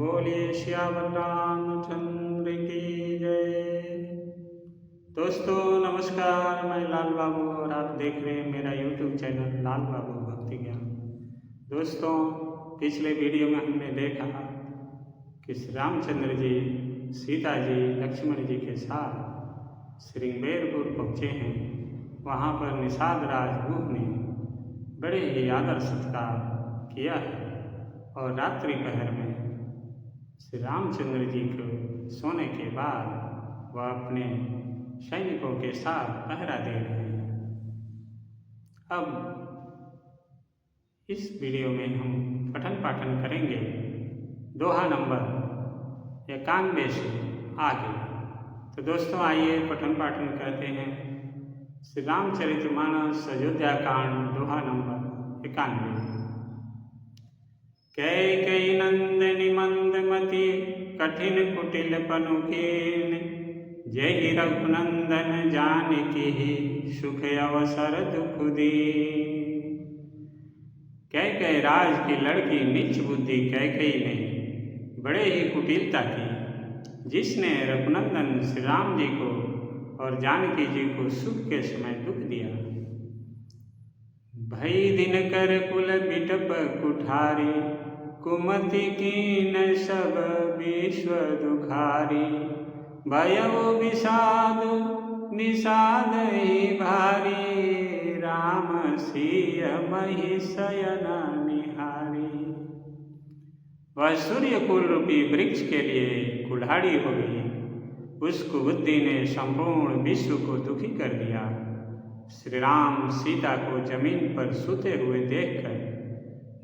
बोलिए श्याम रामचंद्र की जय। दोस्तों नमस्कार, मैं लाल बाबू और आप देख रहे हैं मेरा यूट्यूब चैनल लाल बाबू भक्ति ज्ञान। दोस्तों, पिछले वीडियो में हमने देखा कि श्री रामचंद्र जी सीता जी लक्ष्मण जी के साथ श्रृंगेरपुर पहुँचे हैं। वहाँ पर निषाद राजगुह ने बड़े ही आदर सत्कार किया है और रात्रि पहर में श्री रामचंद्र जी को सोने के बाद वह अपने सैनिकों के साथ पहरा दे रहे हैं। अब इस वीडियो में हम पठन पाठन करेंगे दोहा नंबर 91 से आगे। तो दोस्तों आइए पठन पाठन करते हैं श्री रामचरितमानस अयोध्या कांड दोहा नंबर 91। कैकेयी नंदनी मंदमती कठिन कुटिल पनुकीन, जहि रघुनंदन जानकी सुख अवसर दुख दीन। कैकेयी राज की लड़की नीच बुद्धि कैकेयी ने बड़े ही कुटिलता की, जिसने रघुनंदन श्री राम जी को और जानकी जी को सुख के समय दुख दिया। भई दिन कर कुल बिटप कुठारी, कुमति कीन सब विश्व दुखारी। भयउ विषाद निषाद ही भारी, राम सिय मही शयन निहारी। वह सूर्य कुल रूपी वृक्ष के लिए कुल्हाड़ी हो गई। उसको बुद्धि ने संपूर्ण विश्व को दुखी कर दिया। श्री राम सीता को जमीन पर सोते हुए देखकर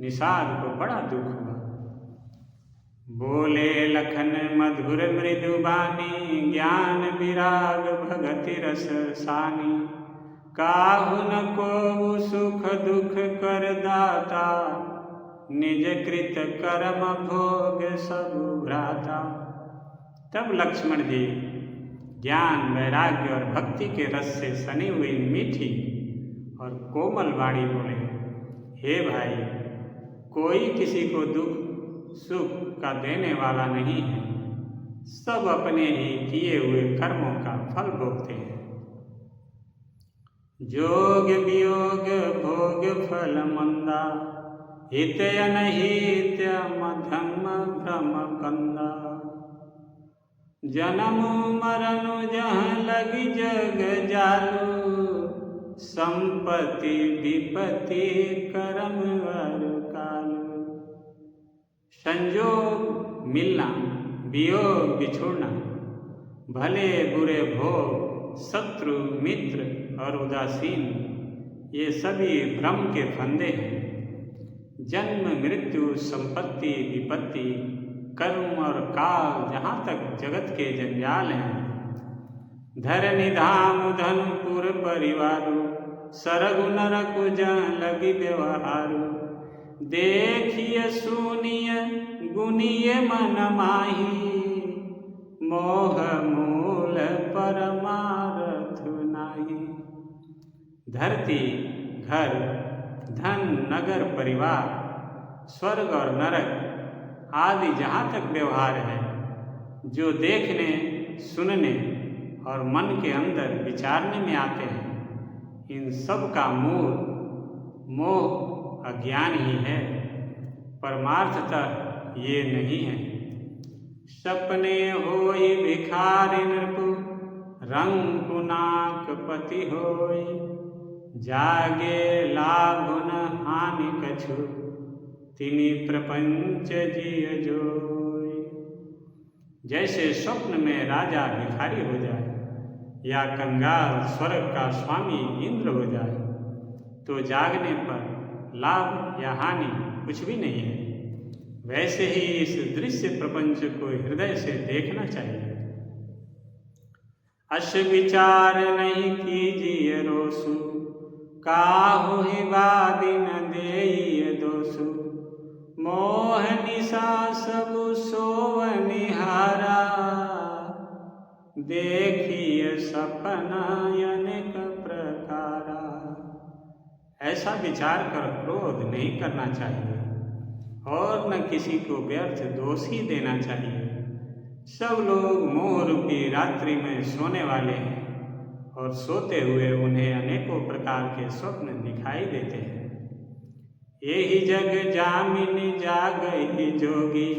निषाद को बड़ा दुख हुआ। बोले लखन मधुर मृदु बानी, ज्ञान विराग भगति रस सानी। काहु न को सुख दुख कर दाता, निज कृत कर्म भोग सब भ्राता। तब लक्ष्मण जी ज्ञान वैराग्य और भक्ति के रस से सनी हुई मीठी और कोमल वाणी बोले, हे भाई, कोई किसी को दुख सुख का देने वाला नहीं है। सब अपने ही किए हुए कर्मों का फल भोगते हैं। जोग वियोग भोग फल मंदा, हित अनहित मध्यम भ्रम कंदा। जन्म मरण जहाँ लगी जग जालू, संपत्ति विपत्ति कर्म वर कालू। संजोग मिलना, वियोग बिछुड़ना, भले बुरे भोग, शत्रु मित्र और उदासीन, ये सभी भ्रम के फंदे हैं। जन्म मृत्यु संपत्ति विपत्ति कर्म और काल, जहाँ तक जगत के जंजाल हैं। धरनी धाम धनुपुर परिवारु, सरगु नरकु जहाँ लगी व्यवहारु। देखिए सुनिए गुनिए मन माही, मोह मूल परमार्थ नाही। धरती घर धन नगर परिवार, स्वर्ग और नरक आदि जहाँ तक व्यवहार है, जो देखने सुनने और मन के अंदर विचारने में आते हैं, इन सब का मूल मोह अज्ञान ही है। परमार्थतः ये नहीं है। सपने होई भिखारी नृपु, रंग नाक पति होई। जागे लाभ न हानि कछु, तिनि प्रपंच जिय जोई। जैसे स्वप्न में राजा भिखारी हो जाए या कंगाल स्वर्ग का स्वामी इंद्र हो जाए, तो जागने पर लाभ या हानि कुछ भी नहीं है। वैसे ही इस दृश्य प्रपंच को हृदय से देखना चाहिए। अश विचार नहीं कीजिए रोसु, काहु ही वादी न देई दोसु। मोह निशा सब सोव निहारा, देखिए सपना अनेक प्रकारा। ऐसा विचार कर क्रोध नहीं करना चाहिए। और न किसी को व्यर्थ दोष ही देना चाहिए। सब लोग मोह रूपी रात्रि में सोने वाले हैं और सोते हुए उन्हें अनेकों प्रकार के स्वप्न दिखाई देते हैं। यही जग जामिनी जागहि जोगी,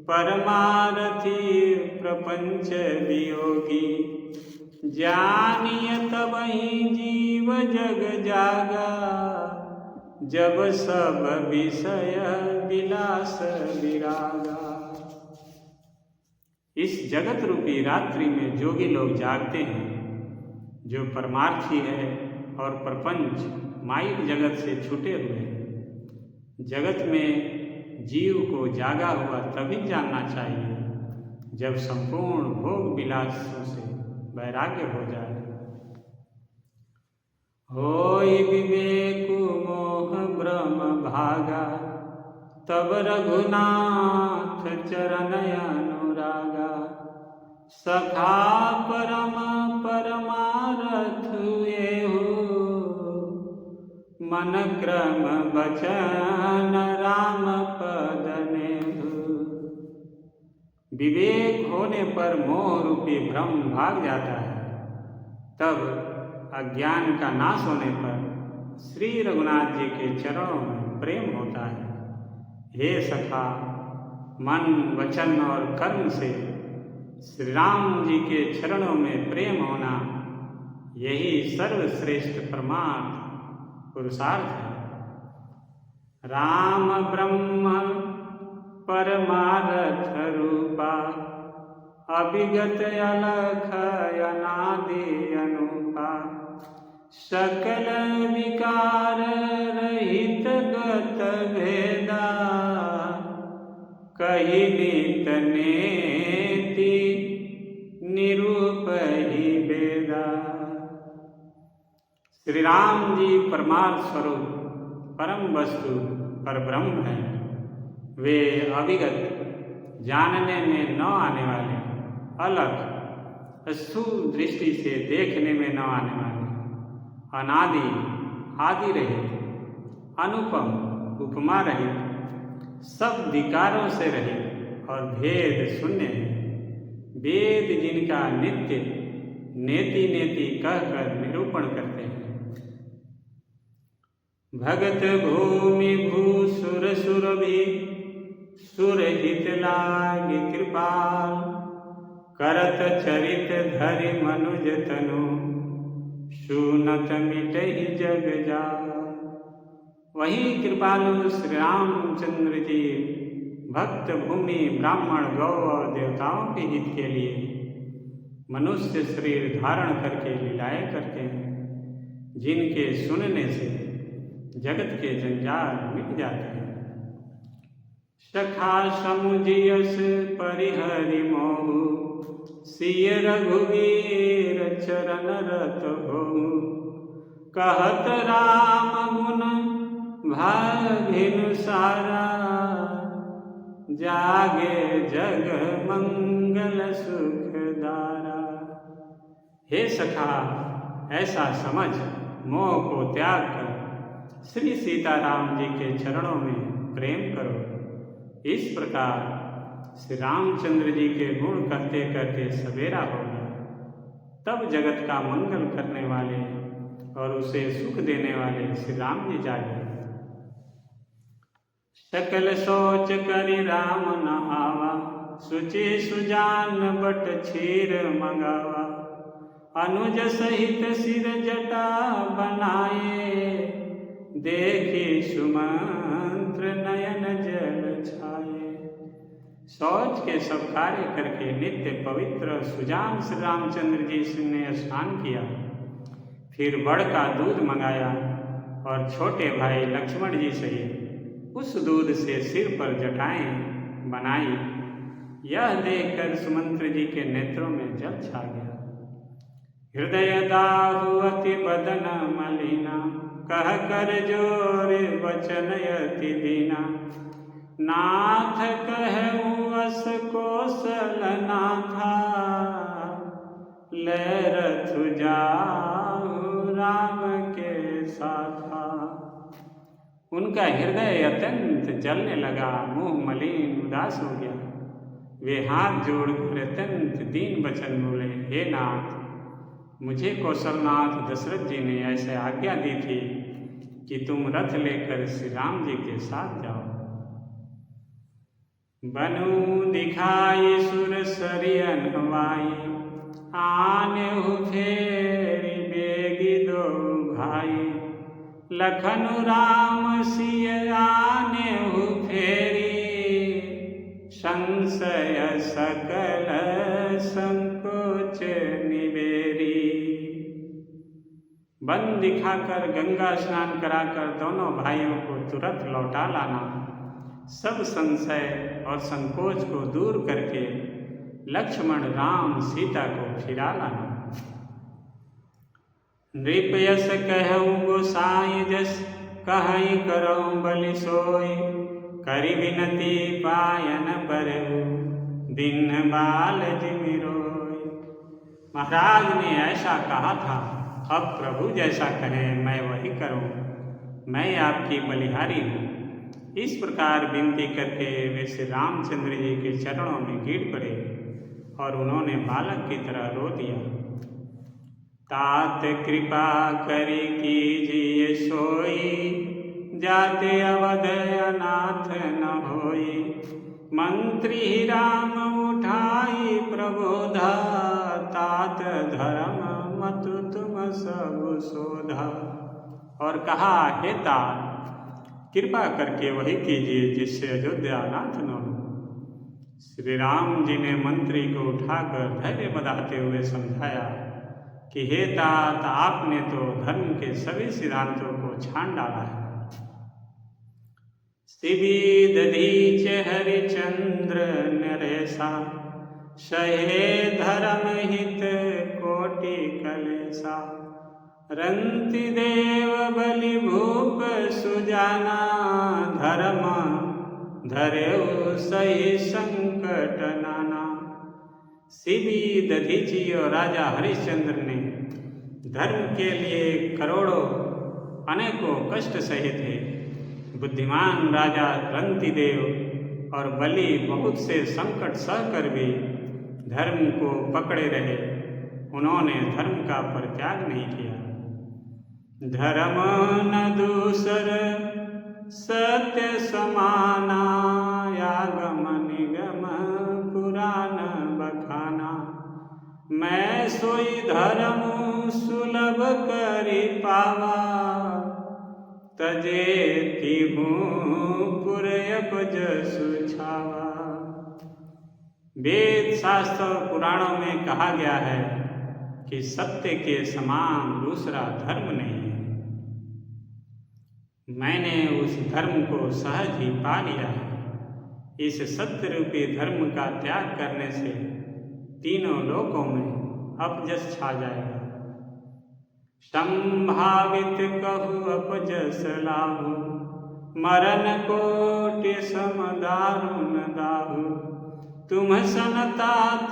परमारथी प्रपंच वियोगी। जानिय तबहि जीव जग जागा, जब सब विषय विलास विरागा। इस जगत रूपी रात्रि में जोगी लोग जागते हैं, जो परमार्थी है और प्रपंच माइक जगत से छूटे हुए हैं। जगत में जीव को जागा हुआ तभी जानना चाहिए जब संपूर्ण भोग विलासों से वैराग्य हो जाए। होई विवेकु मोह भ्रम भागा, तब रघुनाथ चरण अनुरागा। सखा परम परमारथ एहु, मन क्रम बचन राम पद नेहु। विवेक होने पर मोह रूपी भ्रम भाग जाता है, तब अज्ञान का नाश होने पर श्री रघुनाथ जी के चरणों में प्रेम होता है। हे सखा, मन वचन और कर्म से श्री राम जी के चरणों में प्रेम होना, यही सर्वश्रेष्ठ परमार्थ पुरुषार्थ है। राम ब्रह्म परमारथ रूपा, अभिगत अलख अनादि अनूपा। सकल विकार रहित गत भेदा, कही नित नेति निरूप ही वेदा। श्री राम जी परमार्थ स्वरूप परम वस्तु पर ब्रह्म है। वे अविगत, जानने में न आने वाले, अलग, स्थूल दृष्टि से देखने में न आने वाले, अनादि, आदि रहित, अनुपम, उपमा रहित, सब विकारों से रहित और भेद शून्य है। वेद जिनका नित्य नेति नेति कहकर निरूपण करते हैं। भगत भूमि भूसुर सुर भी, सुर हित लागी कृपाल। करत चरित धरि मनुज तनु, सुनत मिटहि जग जाल। वही कृपालु श्री रामचंद्र जी भक्त भूमि ब्राह्मण गौ और देवताओं के हित के लिए मनुष्य शरीर धारण करके लीलाएं करते हैं, जिनके सुनने से जगत के जंजाल मिट जाते हैं। सखा समुझियस परिहरि मोहु, सिय रघुवीर चरण रत होहु। कहत राम गुण भागिनु सारा, जागे जग मंगल सुख दारा। हे सखा, ऐसा समझ मोह को त्याग कर श्री सीताराम जी के चरणों में प्रेम करो। इस प्रकार श्री रामचंद्र जी के गुण करते करते सवेरा हो गया। तब जगत का मंगल करने वाले और उसे सुख देने वाले श्री राम जी जागे। सकल सोच करि राम न आवा, सुचि सुजान बट क्षीर मंगावा। अनुज सहित सिर जटा बनाए, देखी सुमंत्र नयन जल छाए। शौच के सब कार्य करके नित्य पवित्र सुजान श्री रामचंद्र जी ने स्नान किया। फिर बड़ का दूध मंगाया और छोटे भाई लक्ष्मण जी सहित उस दूध से सिर पर जटाएं बनाई। यह देखकर सुमंत्र जी के नेत्रों में जल छा गया। हृदय दाहु अति बदन मलिना, कह कर जोर वचन अति दीना। नाथ कहूँ अस कौशल नाथा, ले रथु जाहु राम के साथा। उनका हृदय अत्यंत जलने लगा, मुंह मलिन उदास हो गया। वे हाथ जोड़कर अत्यंत दीन वचन बोले, हे नाथ, मुझे कौशलनाथ दशरथ जी ने ऐसे आज्ञा दी थी कि तुम रथ लेकर श्री राम जी के साथ जाओ। बनु दिखाई सुर सरियन हवाई, आने फेरी बेगी दो भाई। लखन राम सिय आने फेरी, संशय सकल संकोच निवेरी। वन दिखाकर गंगा स्नान कराकर दोनों भाइयों को तुरंत लौटा लाना, सब संशय और संकोच को दूर करके लक्ष्मण राम सीता को फिरा लाना। नृपयस कहूँ गोसाई जस, कहीं करऊँ बलि सोई। करि विनती पायन परहु, दिन बाल जिमि रोई। महाराज ने ऐसा कहा था, अब प्रभु जैसा कहें मैं वही करूं, मैं आपकी बलिहारी हूँ। इस प्रकार विनती करके वे श्री रामचंद्र जी के चरणों में गिर पड़े और उन्होंने बालक की तरह रो दिया। तात कृपा करी कीजिए सोई, जाते अवध अनाथ न होई। मंत्री राम उठाई प्रबोधा, तात धर्म मत तुम सब शोधा। और कहा, हे तात, कृपा करके वही कीजिए जिससे अयोध्या अनाथ न हो। श्री राम जी ने मंत्री को उठाकर धैर्य बधाते हुए समझाया कि हे तात, आपने तो धर्म के सभी सिद्धांतों को छान डाला है। शिवी दधीच हरिचंद्र नरेशा, सहे धर्म हित कोटि कलेशा। रंति देव बलि भूप सुजाना, धर्म धरेउ सही संकट नाना। शिवी दधीची और राजा हरिश्चंद्र ने धर्म के लिए करोड़ों अनेकों कष्ट सहे थे। बुद्धिमान राजा रंतिदेव और बलि बहुत से संकट सहकर भी धर्म को पकड़े रहे, उन्होंने धर्म का परित्याग नहीं किया। धर्म न दूसर सत्य समाना, यागम निगम पुराण बखाना। मैं सोई धर्म सुलभ करि पावा, तजे तिहूँ पुरयप जसु छावा। वेद शास्त्र और पुराणों में कहा गया है कि सत्य के समान दूसरा धर्म नहीं है। मैंने उस धर्म को सहज ही पा लिया है। इस सत्य रूपी धर्म का त्याग करने से तीनों लोकों में अपजस छा जाएगा। संभावित कहु अपजस लाहु, मरण कोटि सम दारुण दाहु। तुम सन तात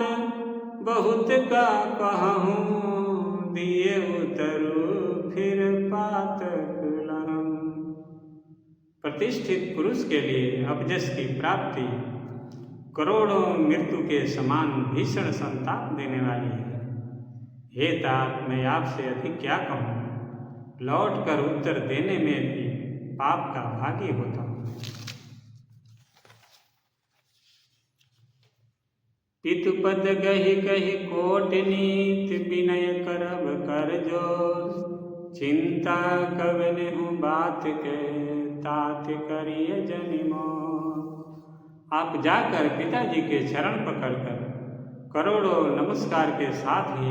बहुत का कहूँ, दिए उतरू फिर पातक लहूँ। प्रतिष्ठित पुरुष के लिए अपजस की प्राप्ति करोड़ों मृत्यु के समान भीषण संताप देने वाली है। हे तात, मैं आपसे अधिक क्या कहूँ, लौट कर उत्तर देने में भी पाप का भागी होता हूँ। पितुपद गहि कहि कोटि नीति, विनय करब कर जोर। चिंता कवनेहु बात के, तात करिय जनि मोर। आप जाकर पिताजी के चरण पकड़कर करोड़ों नमस्कार के साथ ही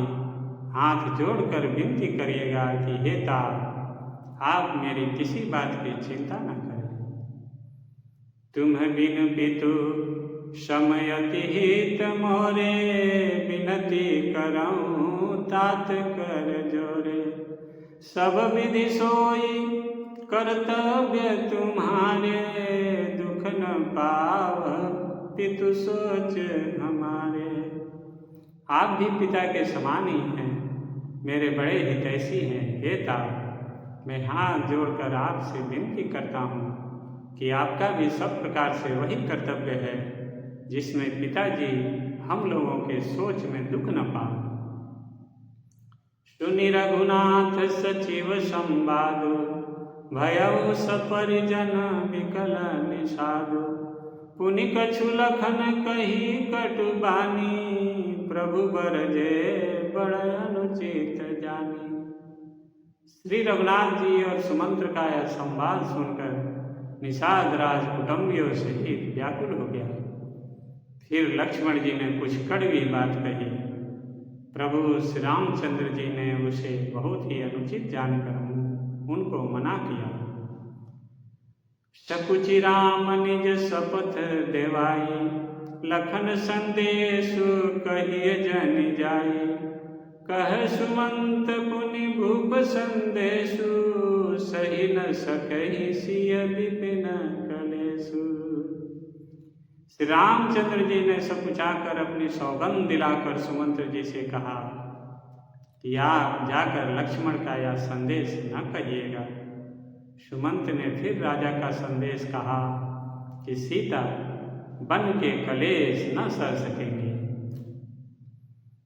हाथ जोड़कर विनती करिएगा कि हे तात, आप मेरी किसी बात की चिंता न करें। तुम बिन पितु समयति हित मोरे, विनती करऊँ तात कर जोरे। सब विधि सोई कर्तव्य तुम्हारे, दुख न पाव पितु सोच हमारे। आप भी पिता के समान ही हैं, मेरे बड़े हितैषी हैं। हे तात, मैं हाथ जोड़कर आपसे विनती करता हूँ कि आपका भी सब प्रकार से वही कर्तव्य है जिसमें पिताजी हम लोगों के सोच में दुख न पाए। सुनि रघुनाथ सचिव संवादो, भयउ सपरिजन विकल निषादो। पुनि कछु लखन कही कटु बानी, प्रभु बरजे बड़ अनुचित जानी। श्री रघुनाथ जी और सुमंत्र का यह संवाद सुनकर निषाद राज कुटुंबियों सहित व्याकुल हो गया। फिर लक्ष्मण जी ने कुछ कड़वी बात कही। प्रभु श्री रामचंद्र जी ने उसे बहुत ही अनुचित जानकर उनको मना किया। सकुचि राम निज शपथ देवाई, लखन संदेशु कहिए जन जाई। कह सुमंत पुनि भूप संदेशु, सही न सकहि सिय विपिन कलेशु। श्री रामचंद्र जी ने सकुचाकर अपनी सौगंध दिलाकर सुमंत्र जी से कहा कि आप जाकर लक्ष्मण का यह संदेश न कहिएगा। सुमंत ने फिर राजा का संदेश कहा कि सीता बन के कलेश न सह सकेंगे।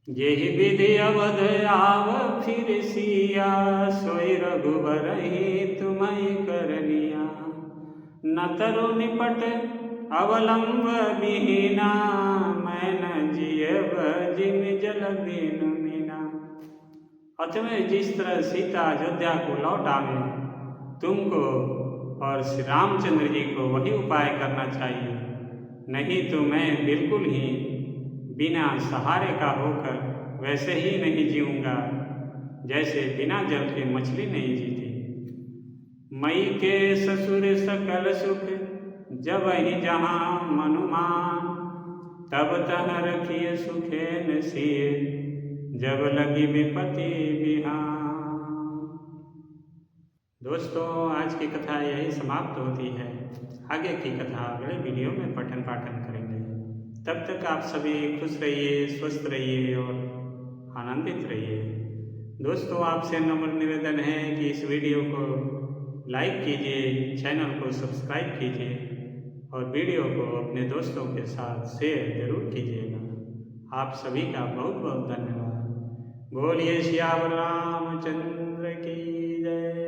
यही विधि अवध आव फिर सिया, सोई रघुबर ही तुम्हें करनिया। न तरु निपट अवलंब विहीना, मैं न जियब जिन जल बिनु मीना। अतः जिस तरह सीता अयोध्या को लौट आवे, तुमको और श्री रामचंद्र जी को वही उपाय करना चाहिए, नहीं तो मैं बिल्कुल ही बिना सहारे का होकर वैसे ही नहीं जीऊँगा जैसे बिना जल के मछली नहीं जीती। मई के ससुर सकल सुख, जब ही जहाँ मनुमान। तब तह रखिए सुखे न सिए, जब लगी विपत्ति बिहान। दोस्तों, आज की कथा यही समाप्त होती है। आगे की कथा अगले वीडियो में पठन पाठन करेंगे। तब तक आप सभी खुश रहिए, स्वस्थ रहिए और आनंदित रहिए। दोस्तों, आपसे नम्र निवेदन है कि इस वीडियो को लाइक कीजिए, चैनल को सब्सक्राइब कीजिए और वीडियो को अपने दोस्तों के साथ शेयर जरूर कीजिएगा। आप सभी का बहुत बहुत धन्यवाद। बोलिए श्याम रामचंद्र की जय।